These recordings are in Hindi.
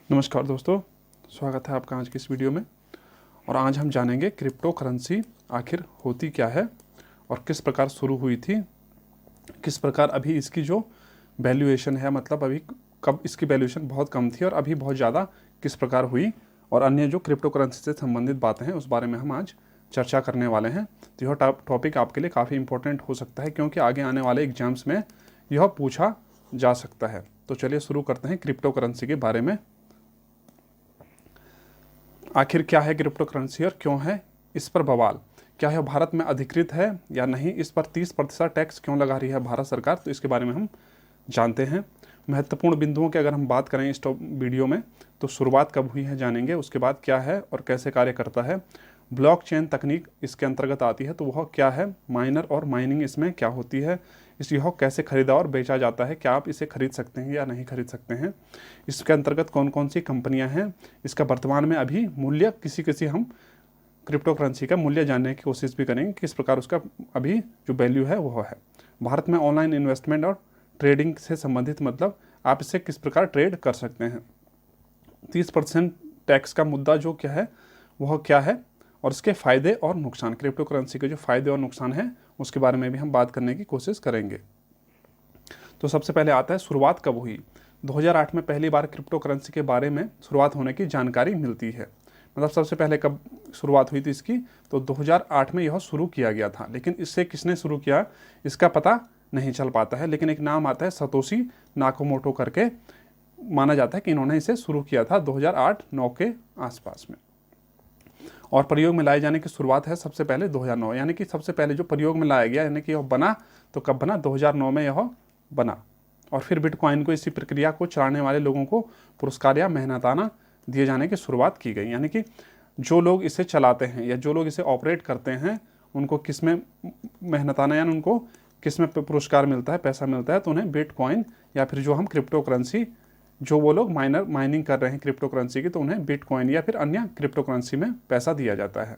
नमस्कार दोस्तों, स्वागत है आपका आज की इस वीडियो में। और आज हम जानेंगे क्रिप्टो करेंसी आखिर होती क्या है और किस प्रकार शुरू हुई थी, किस प्रकार अभी इसकी जो वैल्यूएशन है, मतलब अभी कब इसकी वैल्यूएशन बहुत कम थी और अभी बहुत ज़्यादा किस प्रकार हुई, और अन्य जो क्रिप्टो करेंसी से संबंधित बातें हैं उस बारे में हम आज चर्चा करने वाले हैं। तो यह टॉपिक आपके लिए काफ़ी इंपॉर्टेंट हो सकता है क्योंकि आगे आने वाले एग्जाम्स में यह पूछा जा सकता है। तो चलिए शुरू करते हैं क्रिप्टो करेंसी के बारे में। आखिर क्या है क्रिप्टो करेंसी और क्यों है इस पर बवाल? क्या यह भारत में अधिकृत है या नहीं? इस पर 30% टैक्स क्यों लगा रही है भारत सरकार? तो इसके बारे में हम जानते हैं। महत्वपूर्ण बिंदुओं की अगर हम बात करें इस वीडियो में, तो शुरुआत कब हुई है जानेंगे, उसके बाद क्या है और कैसे कार्य करता है। ब्लॉकचेन तकनीक इसके अंतर्गत आती है, तो वह क्या है, माइनर और माइनिंग इसमें क्या होती है, यह कैसे खरीदा और बेचा जाता है, क्या आप इसे खरीद सकते हैं या नहीं खरीद सकते हैं, इसके अंतर्गत कौन कौन सी कंपनियां हैं, इसका वर्तमान में अभी मूल्य, किसी हम क्रिप्टो करेंसी का मूल्य जानने की कोशिश भी करेंगे, किस प्रकार उसका अभी जो वैल्यू है वह है। भारत में ऑनलाइन इन्वेस्टमेंट और ट्रेडिंग से संबंधित, मतलब आप इसे किस प्रकार ट्रेड कर सकते हैं। 30% टैक्स का मुद्दा जो क्या है वह क्या है और इसके फ़ायदे और नुकसान, क्रिप्टो करेंसी के जो फ़ायदे और नुकसान हैं उसके बारे में भी हम बात करने की कोशिश करेंगे। तो सबसे पहले आता है शुरुआत कब हुई। 2008 में पहली बार क्रिप्टो करेंसी के बारे में शुरुआत होने की जानकारी मिलती है। मतलब सबसे पहले कब शुरुआत हुई थी इसकी, तो 2008 में यह शुरू किया गया था, लेकिन इससे किसने शुरू किया इसका पता नहीं चल पाता है। लेकिन एक नाम आता है सतोशी नाकामोटो करके, माना जाता है कि इन्होंने इसे शुरू किया था 2008-9 के आसपास में। और प्रयोग में लाए जाने की शुरुआत है सबसे पहले 2009, यानी कि सबसे पहले जो प्रयोग में लाया गया, यानी कि यह बना तो कब बना, 2009 में यह बना। और फिर बिटकॉइन को, इसी प्रक्रिया को चलाने वाले लोगों को पुरस्कार या मेहनताना दिए जाने की शुरुआत की गई। यानी कि जो लोग इसे चलाते हैं या जो लोग इसे ऑपरेट करते हैं उनको किस में मेहनताना, यानी उनको किस में पुरस्कार मिलता है, पैसा मिलता है, तो उन्हें बिटकॉइन या फिर जो हम क्रिप्टो करेंसी, जो वो लोग माइनिंग कर रहे हैं क्रिप्टो करेंसी की, तो उन्हें बिटकॉइन या फिर अन्य क्रिप्टो करेंसी में पैसा दिया जाता है।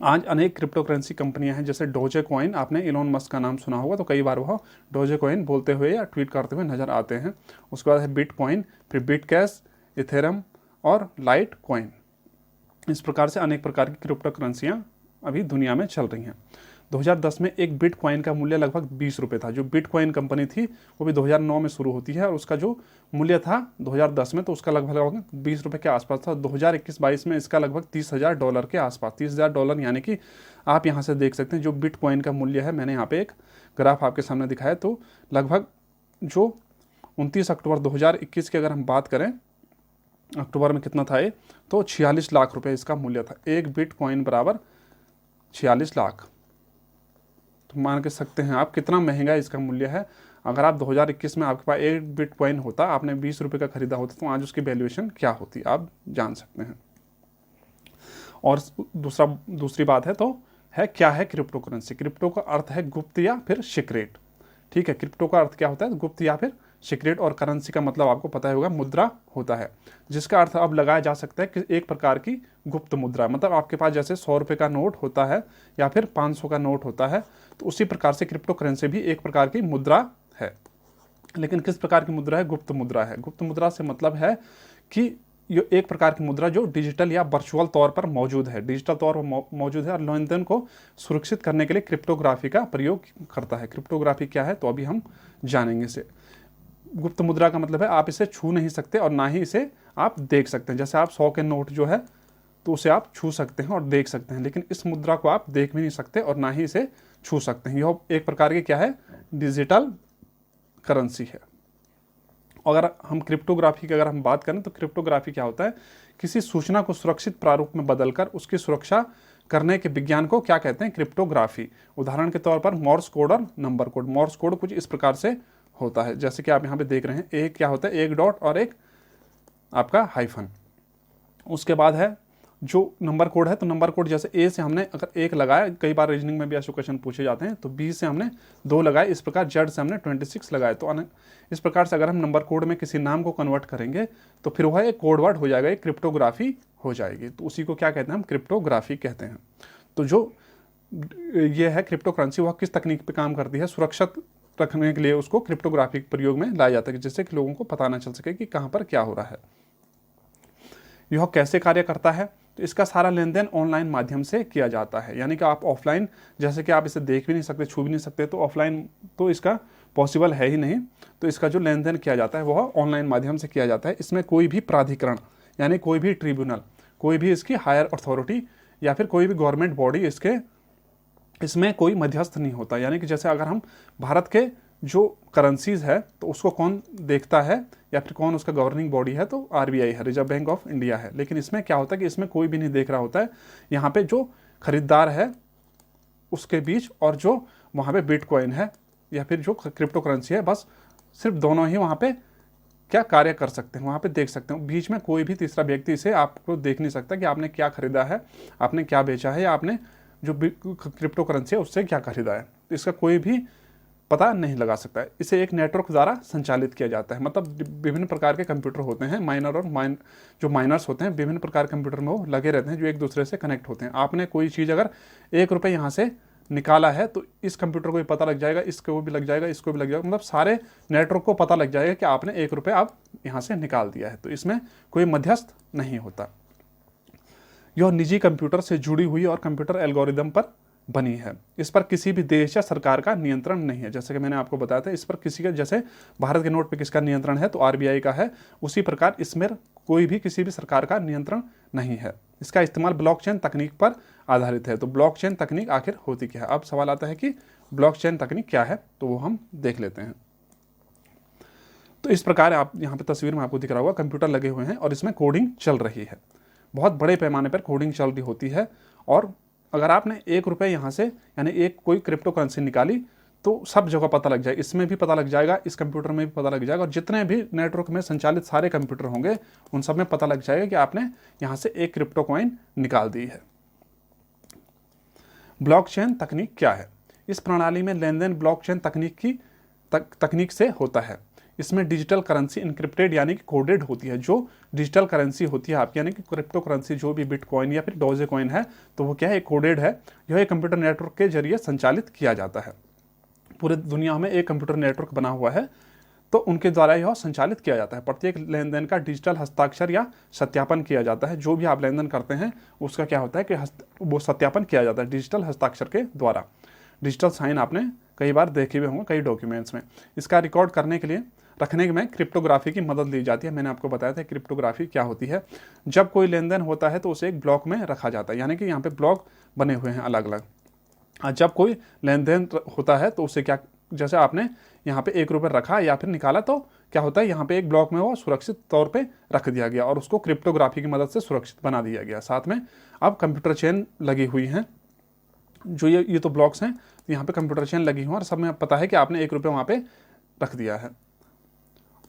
आज अनेक क्रिप्टो करेंसी कंपनियां हैं, जैसे डोजे कॉइन, आपने इलोन मस्क का नाम सुना होगा, तो कई बार वह डोजे कॉइन बोलते हुए या ट्वीट करते हुए नजर आते हैं। उसके बाद है बिटकॉइन, फिर बिटकैश, इथेरम और लाइट कॉइन। इस प्रकार से अनेक प्रकार की क्रिप्टो करेंसियाँ अभी दुनिया में चल रही हैं। 2010 में एक बिटकॉइन का मूल्य लगभग 20 रुपये था। जो बिटकॉइन कंपनी थी वो भी 2009 में शुरू होती है और उसका जो मूल्य था 2010 में, तो उसका लगभग 20 रुपये के आसपास था। 2021-22 में इसका लगभग $30,000 के आसपास, $30,000, यानी कि आप यहाँ से देख सकते हैं जो बिटकॉइन का मूल्य है। मैंने यहाँ पे एक ग्राफ आपके सामने दिखाया, तो लगभग जो 29 अक्टूबर 2021 की अगर हम बात करें, अक्टूबर में कितना था ये, तो 46 लाख रुपये इसका मूल्य था। एक बिटकॉइन बराबर 46 लाख। तो मान के सकते हैं आप कितना महंगा इसका मूल्य है। अगर आप 2021 में आपके पास एक बिटकॉइन होता, आपने 20 रुपये का खरीदा होता, तो आज उसकी वैल्यूएशन क्या होती आप जान सकते हैं। और दूसरी बात है, तो है क्या है क्रिप्टो करेंसी। क्रिप्टो का अर्थ है गुप्त या फिर सीक्रेट। ठीक है, क्रिप्टो का अर्थ क्या होता है, गुप्त या फिर सीक्रेट, और करेंसी का मतलब आपको पता ही होगा मुद्रा होता है, जिसका अर्थ अब लगाया जा सकता है कि एक प्रकार की गुप्त मुद्रा। मतलब आपके पास जैसे 100 रुपये का नोट होता है या फिर 500 का नोट होता है, तो उसी प्रकार से क्रिप्टो करेंसी भी एक प्रकार की मुद्रा है। लेकिन किस प्रकार की मुद्रा है, गुप्त मुद्रा है। गुप्त मुद्रा से मतलब है कि ये एक प्रकार की मुद्रा जो डिजिटल या वर्चुअल तौर पर मौजूद है, डिजिटल तौर पर मौजूद है और लेनदेन को सुरक्षित करने के लिए क्रिप्टोग्राफी का प्रयोग करता है। क्रिप्टोग्राफी क्या है, तो अभी हम जानेंगे इसे। गुप्त मुद्रा का मतलब है आप इसे छू नहीं सकते और ना ही इसे आप देख सकते हैं। जैसे आप 100 के नोट जो है, तो उसे आप छू सकते हैं और देख सकते हैं, लेकिन इस मुद्रा को आप देख भी नहीं सकते और ना ही इसे छू सकते हैं। यह एक प्रकार की क्या है, डिजिटल करेंसी है। अगर हम क्रिप्टोग्राफी की अगर हम बात करें, तो क्रिप्टोग्राफी क्या होता है, किसी सूचना को सुरक्षित प्रारूप में बदलकर उसकी सुरक्षा करने के विज्ञान को क्या कहते हैं, क्रिप्टोग्राफी। उदाहरण के तौर पर मॉर्स कोड और नंबर कोड। मॉर्स कोड कुछ इस प्रकार से होता है, जैसे कि आप यहाँ पे देख रहे हैं, एक क्या होता है, एक डॉट और एक आपका हाइफन। उसके बाद है जो नंबर कोड है, तो नंबर कोड जैसे ए से हमने अगर 1 लगाया, कई बार रीजनिंग में भी ऐसे क्वेश्चन पूछे जाते हैं, तो बी से हमने 2 लगाए, इस प्रकार जेड से हमने 26 लगाए। तो इस प्रकार से अगर हम नंबर कोड में किसी नाम को कन्वर्ट करेंगे तो फिर वह एक कोड वर्ड हो जाएगा, एक क्रिप्टोग्राफी हो जाएगी। तो उसी को क्या कहते हैं, हम क्रिप्टोग्राफी कहते हैं। तो जो ये है क्रिप्टो करेंसी, वह किस तकनीक पे काम करती है, सुरक्षित रखने के लिए उसको क्रिप्टोग्राफिक प्रयोग में लाया जाता है, जिससे कि लोगों को पता ना चल सके कि कहाँ पर क्या हो रहा है। यह कैसे कार्य करता है? तो इसका सारा लेन देन ऑनलाइन माध्यम से किया जाता है, यानी कि आप ऑफलाइन, जैसे कि आप इसे देख भी नहीं सकते, छू भी नहीं सकते, तो ऑफलाइन तो इसका पॉसिबल है ही नहीं। तो इसका जो लेन देन किया जाता है वह ऑनलाइन माध्यम से किया जाता है। इसमें कोई भी प्राधिकरण यानी कोई भी ट्रिब्यूनल, कोई भी इसकी हायर अथॉरिटी या फिर कोई भी गवर्नमेंट बॉडी इसमें कोई मध्यस्थ नहीं होता। यानी कि जैसे अगर हम भारत के जो करेंसीज है तो उसको कौन देखता है या फिर कौन उसका गवर्निंग बॉडी है, तो आरबीआई है, रिजर्व बैंक ऑफ इंडिया है। लेकिन इसमें क्या होता है कि इसमें कोई भी नहीं देख रहा होता है। यहाँ पे जो खरीदार है उसके बीच और जो वहाँ पे बिटकॉइन है या फिर जो क्रिप्टो करेंसी है, बस सिर्फ दोनों ही वहाँ पे क्या कार्य कर सकते हैं, वहाँ पे देख सकते हैं। बीच में कोई भी तीसरा व्यक्ति इसे आपको देख नहीं सकता कि आपने क्या खरीदा है, आपने क्या बेचा है, या आपने जो क्रिप्टो करेंसी है उससे क्या खरीदा है, तो इसका कोई भी पता नहीं लगा सकता है। इसे एक नेटवर्क द्वारा संचालित किया जाता है। मतलब विभिन्न प्रकार के कंप्यूटर होते हैं, माइनर और जो माइनर्स होते हैं, विभिन्न प्रकार के कंप्यूटर में वो लगे रहते हैं जो एक दूसरे से कनेक्ट होते हैं। आपने कोई चीज़ अगर ₹1 यहाँ से निकाला है तो इस कंप्यूटर को भी पता लग जाएगा, इसको भी लग जाएगा, इसको भी लग जाएगा, मतलब सारे नेटवर्क को पता लग जाएगा कि आपने ₹1 आप यहाँ से निकाल दिया है। तो इसमें कोई मध्यस्थ नहीं होता। यह निजी कंप्यूटर से जुड़ी हुई और कंप्यूटर एल्गोरिदम पर बनी है। इस पर किसी भी देश या सरकार का नियंत्रण नहीं है। जैसे कि मैंने आपको बताया था, इस पर किसी का, जैसे भारत के नोट पे किसका नियंत्रण है, तो आरबीआई का है, उसी प्रकार इसमें कोई भी किसी भी सरकार का नियंत्रण नहीं है। इसका इस्तेमाल ब्लॉकचेन तकनीक पर आधारित है। तो ब्लॉकचेन तकनीक आखिर होती क्या है? अब सवाल आता है कि ब्लॉकचेन तकनीक क्या है, तो वो हम देख लेते हैं। तो इस प्रकार आप यहाँ पे तस्वीर में आपको दिख रहा होगा, कंप्यूटर लगे हुए हैं और इसमें कोडिंग चल रही है। बहुत बड़े पैमाने पर कोडिंग चल रही होती है। और अगर आपने ₹1 यहाँ से यानी एक कोई क्रिप्टो करेंसी निकाली तो सब जगह पता लग जाएगा, इसमें भी पता लग जाएगा, इस कंप्यूटर में भी पता लग जाएगा, और जितने भी नेटवर्क में संचालित सारे कंप्यूटर होंगे उन सब में पता लग जाएगा कि आपने यहाँ से एक क्रिप्टो कॉइन निकाल दी है। ब्लॉकचेन तकनीक क्या है? इस प्रणाली में लेन देन ब्लॉकचेन तकनीक से होता है। इसमें डिजिटल करेंसी इनक्रिप्टेड यानी कि कोडेड होती है। जो डिजिटल करेंसी होती है आपकी, यानी कि क्रिप्टो करेंसी जो भी बिटकॉइन या फिर डोजे कॉइन है, तो वो क्या है, कोडेड है। यह एक कंप्यूटर नेटवर्क के जरिए संचालित किया जाता है। पूरे दुनिया में एक कंप्यूटर नेटवर्क बना हुआ है, तो उनके द्वारा यह संचालित किया जाता है। प्रत्येक लेन देन का डिजिटल हस्ताक्षर या सत्यापन किया जाता है। जो भी आप लेन देन करते हैं उसका क्या होता है कि वो सत्यापन किया जाता है डिजिटल हस्ताक्षर के द्वारा। डिजिटल साइन आपने कई बार देखे हुए होंगे कई डॉक्यूमेंट्स में। इसका रिकॉर्ड करने के लिए रखने में क्रिप्टोग्राफी की मदद ली जाती है। मैंने आपको बताया था क्रिप्टोग्राफी क्या होती है। जब कोई लेन देन होता है तो उसे एक ब्लॉक में रखा जाता है, यानी कि यहाँ पे ब्लॉक बने हुए हैं अलग अलग। जब कोई लेन देन होता है तो उसे क्या, जैसे आपने यहाँ पे ₹1 रखा या फिर निकाला, तो क्या होता है यहाँ पे एक ब्लॉक में वो सुरक्षित तौर पे रख दिया गया और उसको क्रिप्टोग्राफी की मदद से सुरक्षित बना दिया गया। साथ में अब कंप्यूटर चेन लगी हुई हैं, जो ये तो ब्लॉक्स हैं, यहाँ पे कंप्यूटर चेन लगी हुई हैं और सब में पता है कि आपने ₹1 वहाँ पे रख दिया है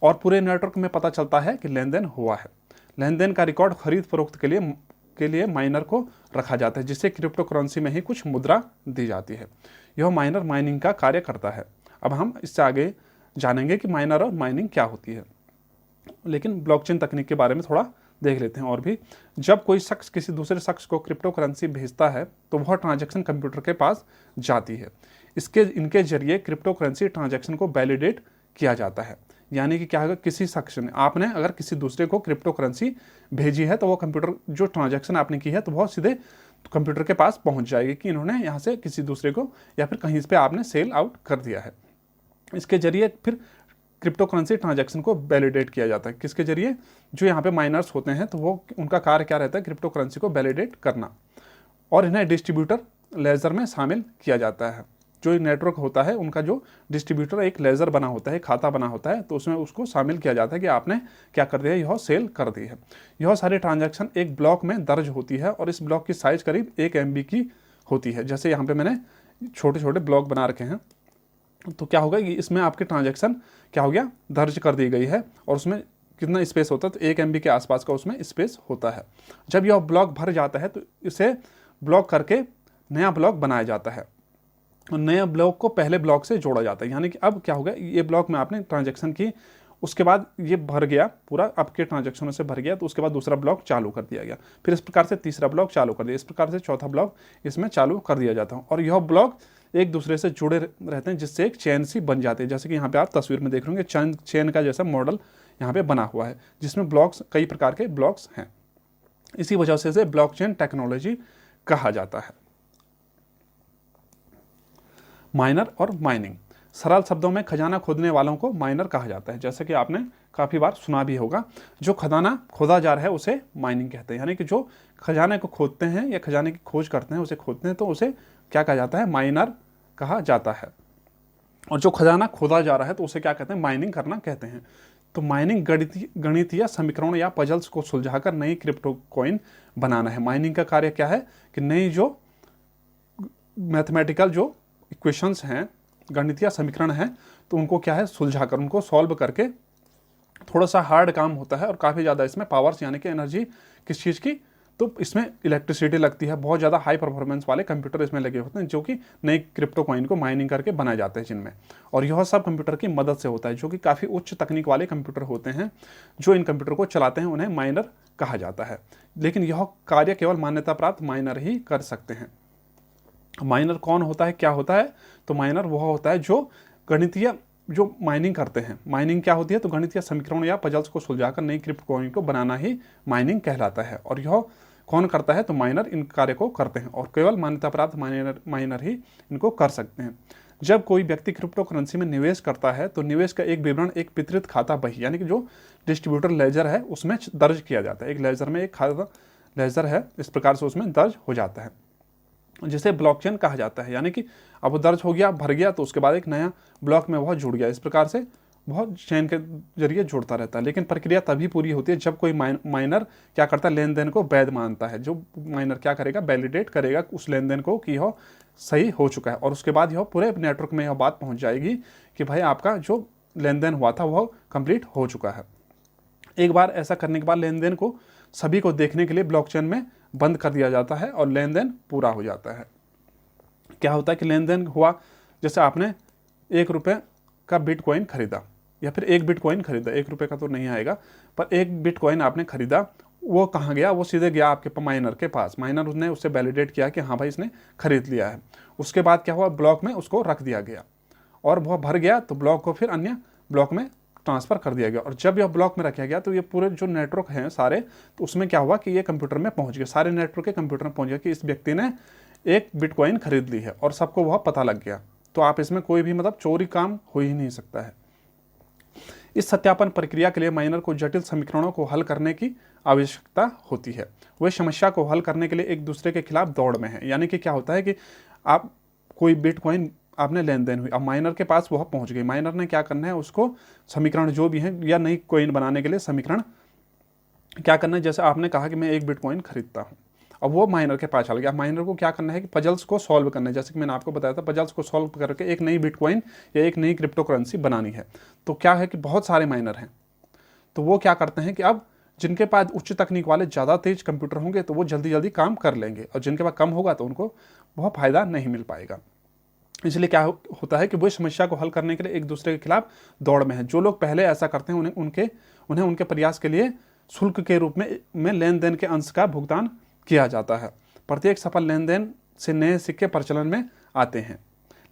और पूरे नेटवर्क में पता चलता है कि लेन देन हुआ है। लेन देन का रिकॉर्ड खरीद फरोख्त के लिए माइनर को रखा जाता है, जिससे क्रिप्टो करेंसी में ही कुछ मुद्रा दी जाती है। यह माइनर माइनिंग का कार्य करता है। अब हम इससे आगे जानेंगे कि माइनर और माइनिंग क्या होती है, लेकिन ब्लॉकचेन तकनीक के बारे में थोड़ा देख लेते हैं और भी। जब कोई शख्स किसी दूसरे शख्स को क्रिप्टो करेंसी भेजता है तो वह ट्रांजैक्शन कंप्यूटर के पास जाती है। इनके जरिए क्रिप्टो करेंसी ट्रांजैक्शन को वैलिडेट किया जाता है। यानी कि क्या होगा, किसी शख्स ने, आपने अगर किसी दूसरे को क्रिप्टो करेंसी भेजी है तो वो कंप्यूटर, जो ट्रांजैक्शन आपने की है, तो वह सीधे कंप्यूटर के पास पहुंच जाएगी कि इन्होंने यहाँ से किसी दूसरे को या फिर कहीं पे आपने सेल आउट कर दिया है। इसके जरिए फिर क्रिप्टो करेंसी ट्रांजैक्शन को वैलिडेट किया जाता है। किसके जरिए? जो यहाँ पे माइनर्स होते हैं, तो वो उनका कार्य क्या रहता है, क्रिप्टो करेंसी को वैलिडेट करना, और इन्हें डिस्ट्रीब्यूटर लेजर में शामिल किया जाता है। जो नेटवर्क होता है उनका जो डिस्ट्रीब्यूटर एक लेजर बना होता है, खाता बना होता है, तो उसमें उसको शामिल किया जाता है कि आपने क्या कर दिया, यह सेल कर दी है। यह सारी ट्रांजैक्शन एक ब्लॉक में दर्ज होती है और इस ब्लॉक की साइज करीब 1 MB की होती है। जैसे यहाँ पे मैंने छोटे छोटे ब्लॉक बना रखे हैं, तो क्या होगा कि इसमें आपकी ट्रांजैक्शन क्या हो गया, दर्ज कर दी गई है और उसमें कितना स्पेस होता है, तो 1 MB के आसपास का उसमें स्पेस होता है। जब यह ब्लॉक भर जाता है तो इसे ब्लॉक करके नया ब्लॉक बनाया जाता है और नया ब्लॉक को पहले ब्लॉक से जोड़ा जाता है। यानी कि अब क्या होगा, ये ब्लॉक में आपने ट्रांजैक्शन की, उसके बाद ये भर गया पूरा, आपके ट्रांजैक्शनों से भर गया, तो उसके बाद दूसरा ब्लॉक चालू कर दिया गया, फिर इस प्रकार से तीसरा ब्लॉक चालू कर दिया, इस प्रकार से चौथा ब्लॉक इसमें चालू कर दिया जाता है। और यह ब्लॉक एक दूसरे से जुड़े रहते हैं, जिससे एक चेन सी बन जाती है। जैसे कि यहाँ पे आप तस्वीर में देख रहे होंगे चेन का जैसा मॉडल यहाँ पे बना हुआ है, जिसमें ब्लॉक्स, कई प्रकार के ब्लॉक्स हैं। इसी वजह से इसे ब्लॉकचेन टेक्नोलॉजी कहा जाता है। माइनर और माइनिंग, सरल शब्दों में खजाना खोदने वालों को माइनर कहा जाता है। जैसे कि आपने काफ़ी बार सुना भी होगा, जो खजाना खोदा जा रहा है उसे माइनिंग कहते हैं। यानी कि जो खजाने को खोदते हैं या खजाने की खोज करते हैं, उसे खोदते हैं, तो उसे क्या कहा जाता है? माइनर कहा जाता है। और जो खजाना खोदा जा रहा है तो उसे क्या कहते हैं? माइनिंग करना कहते हैं। तो माइनिंग गणितीय समीकरण या पजल्स को सुलझाकर नई क्रिप्टो कॉइन बनाना है। माइनिंग का कार्य क्या है कि नई जो मैथमेटिकल जो इक्वेशंस हैं, गणितीय समीकरण हैं, तो उनको क्या है? सुलझाकर, उनको सॉल्व करके, थोड़ा सा हार्ड काम होता है और काफ़ी ज़्यादा इसमें पावर्स यानी कि एनर्जी किस चीज़ की, तो इसमें इलेक्ट्रिसिटी लगती है। बहुत ज़्यादा हाई परफॉर्मेंस वाले कंप्यूटर इसमें लगे होते हैं, जो कि नई क्रिप्टो कॉइन को माइनिंग करके बनाए जाते हैं जिनमें। और यह सब कंप्यूटर की मदद से होता है, जो कि काफ़ी उच्च तकनीक वाले कंप्यूटर होते हैं। जो इन कंप्यूटर को चलाते हैं उन्हें माइनर कहा जाता है। लेकिन यह कार्य केवल मान्यता प्राप्त माइनर ही कर सकते हैं। माइनर कौन होता है, क्या होता है? तो माइनर वह होता है जो गणितीय जो माइनिंग करते हैं। माइनिंग क्या होती है? तो गणितीय समीकरण या पजल्स को सुलझाकर नई क्रिप्टो कॉइन को बनाना ही माइनिंग कहलाता है। और यह कौन करता है? तो माइनर इन कार्य को करते हैं, और केवल मान्यता प्राप्त माइनर ही इनको कर सकते हैं। जब कोई व्यक्ति क्रिप्टो करेंसी में निवेश करता है तो निवेश का एक विवरण एक वितरित खाता बही यानी कि जो डिस्ट्रीब्यूटर लेजर है उसमें दर्ज किया जाता है। एक लेजर में एक खाता लेजर है, इस प्रकार से उसमें दर्ज हो जाता है, जिसे ब्लॉकचेन कहा जाता है। यानी कि अब वो दर्ज हो गया, भर गया, तो उसके बाद एक नया ब्लॉक में वह जुड़ गया। इस प्रकार से बहुत चेन के जरिए जुड़ता रहता है। लेकिन प्रक्रिया तभी पूरी होती है जब कोई माइनर क्या करता है? लेन देन को वैध मानता है। जो माइनर क्या करेगा? वैलिडेट करेगा उस लेन देन को कि यह सही हो चुका है, और उसके बाद यह पूरे नेटवर्क में यह बात पहुंच जाएगी कि भाई आपका जो लेन देन हुआ था वह कंप्लीट हो चुका है। एक बार ऐसा करने के बाद लेन देन को सभी को देखने के लिए ब्लॉकचेन में बंद कर दिया जाता है और लेन देन पूरा हो जाता है। क्या होता है कि लेन देन हुआ, जैसे आपने ₹1 का बिटकॉइन खरीदा या फिर एक बिटकॉइन खरीदा, ₹1 का तो नहीं आएगा, पर एक बिटकॉइन आपने खरीदा, वो कहाँ गया? वो सीधे गया आपके माइनर के पास। माइनर उसने उससे वैलिडेट किया कि हाँ भाई इसने खरीद लिया है। उसके बाद क्या हुआ? ब्लॉक में उसको रख दिया गया और वह भर गया, तो ब्लॉक को फिर अन्य ब्लॉक में ट्रांसफ़र कर दिया गया। और जब यह ब्लॉक में रखा गया तो ये पूरे जो नेटवर्क हैं सारे, तो उसमें क्या हुआ कि ये कंप्यूटर में पहुंच गए, सारे नेटवर्क के कंप्यूटर में पहुंच गया कि इस व्यक्ति ने एक बिटकॉइन खरीद ली है, और सबको वह पता लग गया। तो आप इसमें कोई भी मतलब चोरी काम हो ही नहीं सकता है। इस सत्यापन प्रक्रिया के लिए माइनर को जटिल समीकरणों को हल करने की आवश्यकता होती है। वे समस्या को हल करने के लिए एक दूसरे के खिलाफ दौड़ में हैं। यानी कि क्या होता है कि आप कोई बिटकॉइन आपने लेन देन हुई, अब माइनर के पास वह पहुंच गई। माइनर ने क्या करना है? उसको समीकरण जो भी है या नई कॉइन बनाने के लिए समीकरण क्या करना है? जैसे आपने कहा कि मैं एक बिटकॉइन खरीदता हूँ, अब वो माइनर के पास चल गया। माइनर को क्या करना है कि पजल्स को सॉल्व करना है। जैसे कि मैंने आपको बताया था, पजल्स को सॉल्व करके एक नई बिटकॉइन या एक नई क्रिप्टो करेंसी बनानी है। तो क्या है कि बहुत सारे माइनर हैं, तो वो क्या करते हैं कि अब जिनके पास उच्च तकनीक वाले ज़्यादा तेज कंप्यूटर होंगे तो वो जल्दी जल्दी काम कर लेंगे, और जिनके पास कम होगा तो उनको बहुत फ़ायदा नहीं मिल पाएगा। इसलिए क्या होता है कि वो समस्या को हल करने के लिए एक दूसरे के खिलाफ दौड़ में है। जो लोग पहले ऐसा करते हैं उन्हें उनके प्रयास के लिए शुल्क के रूप में लेन देन के अंश का भुगतान किया जाता है। प्रत्येक सफल लेन देन से नए सिक्के प्रचलन में आते हैं।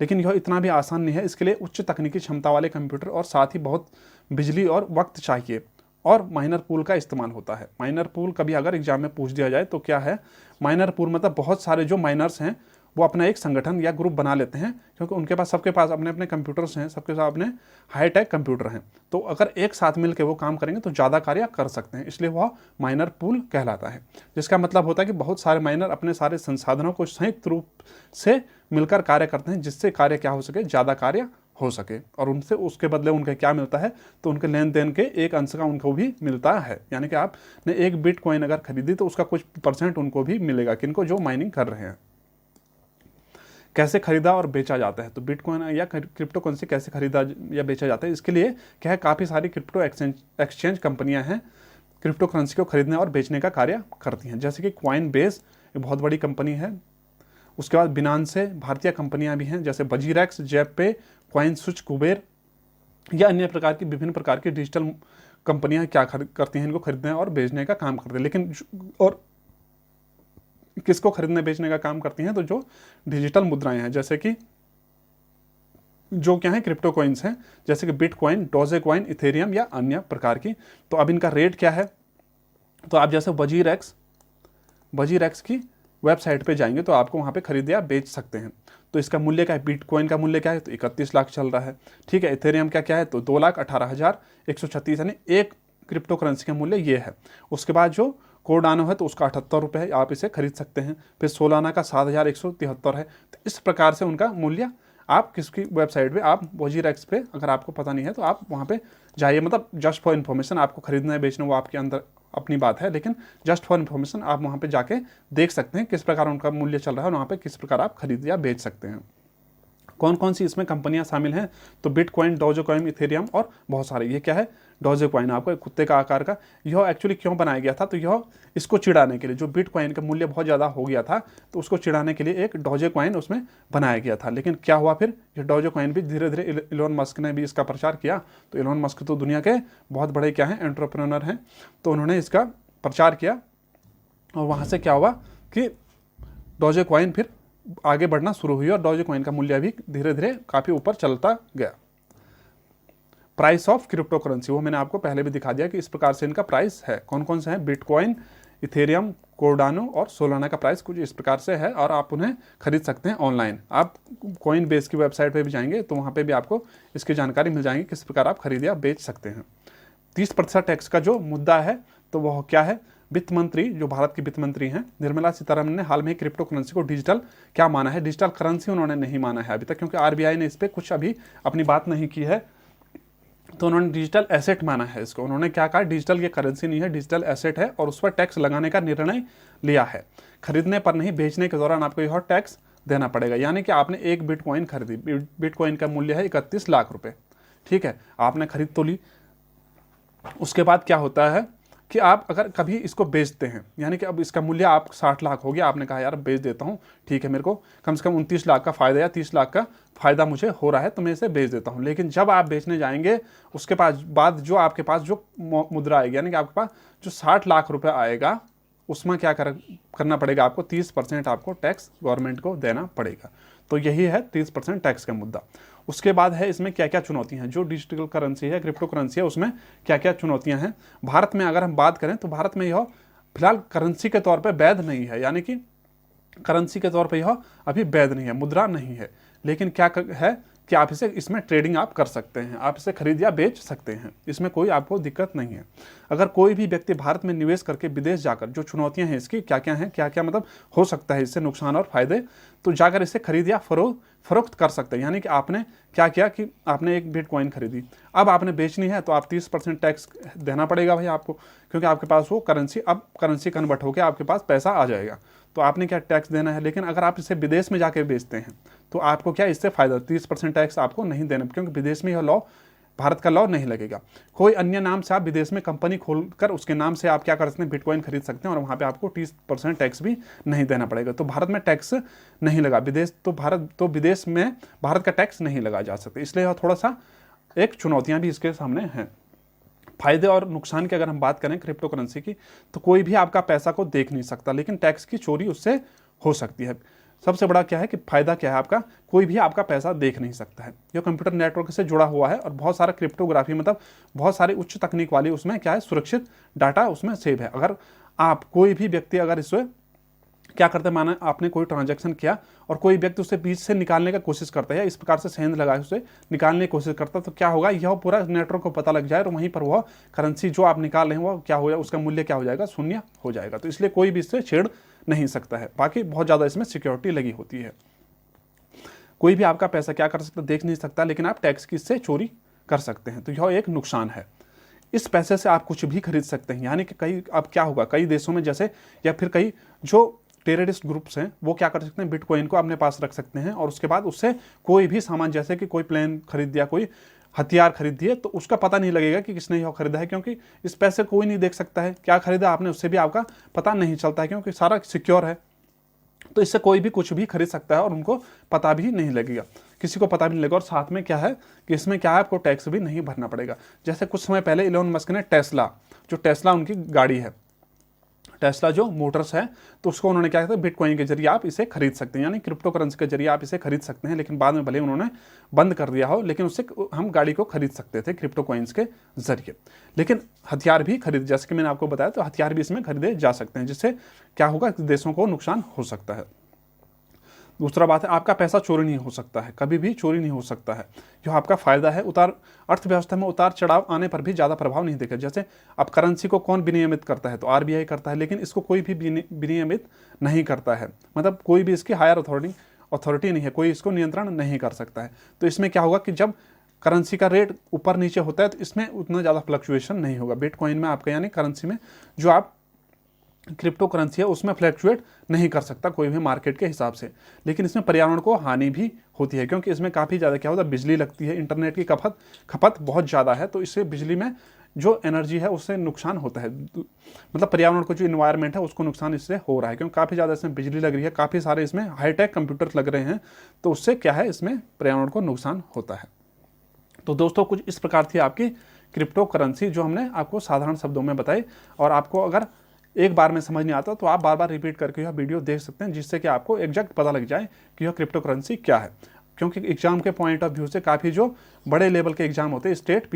लेकिन यह इतना भी आसान नहीं है। इसके लिए उच्च तकनीकी क्षमता वाले कंप्यूटर और साथ ही बहुत बिजली और वक्त चाहिए, और माइनर पूल का इस्तेमाल होता है। माइनर पूल कभी अगर एग्जाम में पूछ दिया जाए तो क्या है? माइनर पूल मतलब बहुत सारे जो माइनर्स हैं वो अपना एक संगठन या ग्रुप बना लेते हैं, क्योंकि उनके पास सबके पास अपने अपने कंप्यूटर्स हैं, सबके साथ अपने हाईटेक कंप्यूटर हैं। तो अगर एक साथ मिलकर वो काम करेंगे तो ज़्यादा कार्य कर सकते हैं, इसलिए वह माइनर पूल कहलाता है। जिसका मतलब होता है कि बहुत सारे माइनर अपने सारे संसाधनों को संयुक्त रूप से मिलकर कार्य करते हैं, जिससे कार्य क्या हो सके? ज़्यादा कार्य हो सके। और उनसे उसके बदले उनके क्या मिलता है? तो उनके लेन देन के एक अंश का उनको भी मिलता है। यानी कि आपने एक बिटकॉइन अगर खरीदी तो उसका कुछ % उनको भी मिलेगा, किनको? जो माइनिंग कर रहे हैं। कैसे खरीदा और बेचा जाता है? तो बिटकॉइन या क्रिप्टो करेंसी कैसे खरीदा या बेचा जाता है? इसके लिए क्या है, काफ़ी सारी क्रिप्टो एक्सचेंज कंपनियां हैं, क्रिप्टो करेंसी को खरीदने और बेचने का कार्य करती हैं। जैसे कि कॉइनबेस एक बहुत बड़ी कंपनी है, उसके बाद बिनांस से भारतीय कंपनियां भी हैं, जैसे बजीरेक्स, जेपे, कॉइनस्विच, कुबेर या अन्य प्रकार की विभिन्न प्रकार की डिजिटल कंपनियां क्या करती हैं? इनको खरीदने और बेचने का काम करते हैं। लेकिन और किसको खरीदने बेचने का काम करती हैं? तो जो डिजिटल मुद्राएं हैं, जैसे कि जो क्या है क्रिप्टो कॉइन्स हैं, जैसे कि बिटकॉइन, डोजेकॉइन, इथेरियम या अन्य प्रकार की। तो अब इनका रेट क्या है, तो आप जैसे वजीर एक्स की वेबसाइट पे जाएंगे तो आपको वहाँ पे खरीद या बेच सकते हैं। तो इसका मूल्य क्या है, बिटकॉइन का मूल्य क्या है, तो 31 लाख चल रहा है। ठीक है, इथेरियम का क्या है, तो 2,18,136, यानी एक क्रिप्टो करेंसी का मूल्य ये है। उसके बाद जो कोर्डानो है तो उसका 78 रुपये है, आप इसे खरीद सकते हैं। फिर सोलाना का 7,173 है। तो इस प्रकार से उनका मूल्य, आप किसकी वेबसाइट पे, आप वजीर एक्स पे, अगर आपको पता नहीं है तो आप वहाँ पे जाइए, मतलब जस्ट फॉर इन्फॉर्मेशन, आपको खरीदना है बेचना वो आपके अंदर अपनी बात है, लेकिन जस्ट फॉर इन्फॉर्मेशन आप वहाँ पे जाके देख सकते हैं किस प्रकार उनका मूल्य चल रहा है और वहाँ पे किस प्रकार आप खरीद या बेच सकते हैं। कौन कौन सी इसमें कंपनियां शामिल हैं, तो बिटकॉइन, डोजेकॉइन, इथेरियम और बहुत सारे। ये क्या है, डोजेकॉइन आपको एक कुत्ते का आकार का, यह एक्चुअली क्यों बनाया गया था, तो यह इसको चिढ़ाने के लिए, जो बिटकॉइन का मूल्य बहुत ज़्यादा हो गया था तो उसको चिढ़ाने के लिए एक डोजेकॉइन उसमें बनाया गया था। लेकिन क्या हुआ फिर, ये डोजेकॉइन भी धीरे धीरे इलोन मस्क ने भी इसका प्रचार किया। तो इलोन मस्क तो दुनिया के बहुत बड़े क्या हैं, एंटरप्रेन्योर हैं, तो उन्होंने इसका प्रचार किया और वहाँ से क्या हुआ कि डोजेकॉइन फिर आगे बढ़ना शुरू हुई और डोजेकॉइन का मूल्य भी धीरे धीरे काफ़ी ऊपर चलता गया। प्राइस ऑफ क्रिप्टो करेंसी, वो मैंने आपको पहले भी दिखा दिया कि इस प्रकार से इनका प्राइस है। कौन कौन से हैं, बिटकॉइन, इथेरियम, कोर्डानो और सोलाना का प्राइस कुछ इस प्रकार से है और आप उन्हें खरीद सकते हैं ऑनलाइन। आप कॉइन बेस की वेबसाइट पे भी जाएंगे तो वहाँ पे भी आपको इसकी जानकारी मिल जाएगी किस प्रकार आप खरीद या बेच सकते हैं। 30% टैक्स का जो मुद्दा है तो वह क्या है, वित्त मंत्री, जो भारत की वित्त मंत्री हैं निर्मला सीतारमण ने हाल में क्रिप्टो करेंसी को डिजिटल क्या माना है, डिजिटल करेंसी उन्होंने नहीं माना है अभी तक, क्योंकि आरबीआई ने इस पर कुछ अभी अपनी बात नहीं की है। तो उन्होंने डिजिटल एसेट माना है इसको। उन्होंने क्या कहा, डिजिटल ये करेंसी नहीं है, डिजिटल एसेट है और उस पर टैक्स लगाने का निर्णय लिया है। खरीदने पर नहीं, बेचने के दौरान आपको यह टैक्स देना पड़ेगा। यानी कि आपने एक बिटकॉइन खरीदी, बिटकॉइन का मूल्य है 31 लाख रुपए, ठीक है, आपने खरीद तो ली। उसके बाद क्या होता है कि आप अगर कभी इसको बेचते हैं, यानी कि अब इसका मूल्य आप 60 लाख हो गया, आपने कहा यार बेच देता हूँ, ठीक है, मेरे को कम से कम 29 लाख का फायदा या 30 लाख का फायदा मुझे हो रहा है तो मैं इसे बेच देता हूँ। लेकिन जब आप बेचने जाएंगे उसके बाद जो आपके पास जो मुद्रा आएगी, यानी कि आपके पास जो 60 लाख रुपये आएगा, उसमें क्या करना पड़ेगा आपको, 30% आपको टैक्स गवर्नमेंट को देना पड़ेगा। तो यही है 30% टैक्स का मुद्दा। उसके बाद है इसमें क्या क्या चुनौतियां हैं, जो डिजिटल करेंसी है, क्रिप्टो करेंसी है, उसमें क्या क्या चुनौतियां हैं। भारत में अगर हम बात करें तो भारत में यह फिलहाल करेंसी के तौर पे वैध नहीं है, यानी कि करेंसी के तौर पे यह अभी वैध नहीं है, मुद्रा नहीं है। लेकिन क्या है कि आप इसे, इसमें ट्रेडिंग आप कर सकते हैं, आप इसे खरीद या बेच सकते हैं, इसमें कोई आपको दिक्कत नहीं है। अगर कोई भी व्यक्ति भारत में निवेश करके विदेश जाकर, जो चुनौतियां हैं इसकी क्या क्या हैं, क्या क्या मतलब हो सकता है इससे नुकसान और फायदे, तो जाकर इसे खरीद या फरोख्त कर सकते हैं। यानी कि आपने क्या किया कि आपने एक बिटकॉइन खरीदी, अब आपने बेचनी है तो आप 30% टैक्स देना पड़ेगा भाई आपको, क्योंकि आपके पास वो करेंसी, अब करेंसी कन्वर्ट होकर आपके पास पैसा आ जाएगा, तो आपने क्या टैक्स देना है। लेकिन अगर आप इसे विदेश में जाके बेचते हैं तो आपको क्या इससे फायदा, 30% टैक्स आपको नहीं देना, क्योंकि विदेश में यह लॉ, भारत का लॉ नहीं लगेगा। कोई अन्य नाम से आप विदेश में कंपनी खोलकर उसके नाम से आप क्या कर सकते हैं, बिटकॉइन खरीद सकते हैं और वहाँ पे आपको 30% टैक्स भी नहीं देना पड़ेगा। तो भारत में टैक्स नहीं लगा, विदेश में भारत का टैक्स नहीं लगाया जा सकता, इसलिए यह थोड़ा सा एक चुनौतियाँ भी इसके सामने हैं। फायदे और नुकसान की अगर हम बात करें क्रिप्टो करेंसी की, तो कोई भी आपका पैसा को देख नहीं सकता, लेकिन टैक्स की चोरी उससे हो सकती है। सबसे बड़ा क्या है कि फायदा क्या है आपका, कोई भी आपका पैसा देख नहीं सकता है, यह कंप्यूटर नेटवर्क से जुड़ा हुआ है और बहुत सारा क्रिप्टोग्राफी, मतलब बहुत सारी उच्च तकनीक वाली उसमें क्या है, सुरक्षित डाटा उसमें सेव है। अगर आप कोई भी व्यक्ति अगर इससे क्या करते हैं, माना आपने कोई ट्रांजैक्शन किया और कोई व्यक्ति उसे बीच से निकालने का कोशिश करता है या इस प्रकार से सेंध लगा उसे निकालने की कोशिश करता है, तो क्या होगा, यह पूरा नेटवर्क को पता लग जाए और वहीं पर वह करेंसी जो आप निकाल रहे हैं वो क्या हो जाए, उसका मूल्य क्या हो जाएगा, शून्य हो जाएगा। तो इसलिए कोई भी इससे छेड़ नहीं सकता है। बाकी बहुत ज़्यादा इसमें सिक्योरिटी लगी होती है, कोई भी आपका पैसा क्या कर सकता, देख नहीं सकता, लेकिन आप टैक्स की इससे चोरी कर सकते हैं। तो यह एक नुकसान है। इस पैसे से आप कुछ भी खरीद सकते हैं, यानी कि कई, अब क्या होगा, कई देशों में जैसे, या फिर कई जो टेररिस्ट ग्रुप्स हैं वो क्या कर सकते हैं, बिटकॉइन को अपने पास रख सकते हैं और उसके बाद उससे कोई भी सामान, जैसे कि कोई प्लेन खरीद दिया, कोई हथियार खरीद दिए, तो उसका पता नहीं लगेगा कि किसने यह खरीदा है, क्योंकि इस पैसे कोई नहीं देख सकता है क्या खरीदा आपने, उससे भी आपका पता नहीं चलता है, क्योंकि सारा सिक्योर है। तो इससे कोई भी कुछ भी खरीद सकता है और उनको पता भी नहीं लगेगा, किसी को पता भी नहीं लगेगा। और साथ में क्या है कि इसमें क्या है, आपको टैक्स भी नहीं भरना पड़ेगा। जैसे कुछ समय पहले इलोन मस्क ने टेस्ला, जो टेस्ला उनकी गाड़ी है, टेस्ला जो मोटर्स है, तो उसको उन्होंने क्या किया, बिटकॉइन के जरिए आप इसे खरीद सकते हैं, यानी क्रिप्टो करेंसी के जरिए आप इसे खरीद सकते हैं। लेकिन बाद में भले उन्होंने बंद कर दिया हो, लेकिन उससे हम गाड़ी को खरीद सकते थे क्रिप्टो कॉइन्स के जरिए। लेकिन हथियार भी खरीद, जैसे कि मैंने आपको बताया, तो हथियार भी इसमें खरीदे जा सकते हैं, जिससे क्या होगा, देशों को नुकसान हो सकता है। दूसरा बात है, आपका पैसा चोरी नहीं हो सकता है, कभी भी चोरी नहीं हो सकता है, जो आपका फायदा है। अर्थव्यवस्था में उतार चढ़ाव आने पर भी ज़्यादा प्रभाव नहीं देगा। जैसे अब करेंसी को कौन विनियमित करता है, तो आरबीआई करता है, लेकिन इसको कोई भी विनियमित नहीं करता है, मतलब कोई भी इसकी हायर अथॉरिटी नहीं है, कोई इसको नियंत्रण नहीं कर सकता है। तो इसमें क्या होगा कि जब करेंसी का रेट ऊपर नीचे होता है, तो इसमें उतना ज़्यादा फ्लक्चुएशन नहीं होगा। बिटकॉइन में आपका, यानी करेंसी में जो आप क्रिप्टो करेंसी है, उसमें फ्लैक्चुएट नहीं कर सकता कोई भी मार्केट के हिसाब से। लेकिन इसमें पर्यावरण को हानि भी होती है, क्योंकि इसमें काफ़ी ज़्यादा क्या होता है, बिजली लगती है, इंटरनेट की खपत बहुत ज़्यादा है, तो इससे बिजली में जो एनर्जी है उससे नुकसान होता है, मतलब पर्यावरण को जो इन्वायरमेंट है उसको नुकसान इससे हो रहा है, क्योंकि काफ़ी ज़्यादा इसमें बिजली लग रही है, काफ़ी सारे इसमें हाईटेक कंप्यूटर लग रहे हैं, तो उससे क्या है, इसमें पर्यावरण को नुकसान होता है। तो दोस्तों, कुछ इस प्रकार थी आपकी क्रिप्टो करेंसी, जो हमने आपको साधारण शब्दों में बताई। और आपको अगर एक बार में समझ नहीं आता तो आप बार बार रिपीट करके यह वीडियो देख सकते हैं, जिससे कि आपको एग्जैक्ट पता लग जाए कि यह क्रिप्टो करेंसी क्या है। क्योंकि एग्जाम के पॉइंट ऑफ व्यू से काफ़ी जो बड़े लेवल के एग्जाम होते हैं, स्टेट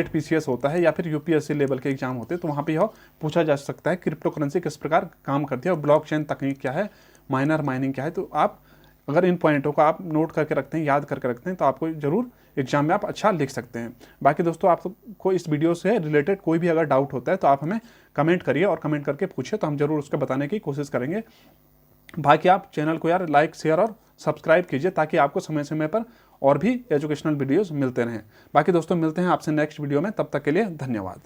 पीसीएस होता है, या फिर यूपीएससी लेवल के एग्जाम होते हैं, तो वहाँ पे यह पूछा जा सकता है क्रिप्टो करेंसी किस प्रकार काम करती है और ब्लॉकचेन तकनीक क्या है, माइनर माइनिंग क्या है। तो आप अगर इन पॉइंटों को आप नोट करके रखते हैं, याद करके रखते हैं, तो आपको जरूर एग्जाम में आप अच्छा लिख सकते हैं। बाकी दोस्तों, आपको इस वीडियो से रिलेटेड कोई भी अगर डाउट होता है तो आप हमें कमेंट करिए और कमेंट करके पूछिए, तो हम जरूर उसको बताने की कोशिश करेंगे। बाकी आप चैनल को यार लाइक, शेयर और सब्सक्राइब कीजिए, ताकि आपको समय समय पर और भी एजुकेशनल वीडियोज़ मिलते रहें। बाकी दोस्तों, मिलते हैं आपसे नेक्स्ट वीडियो में, तब तक के लिए धन्यवाद।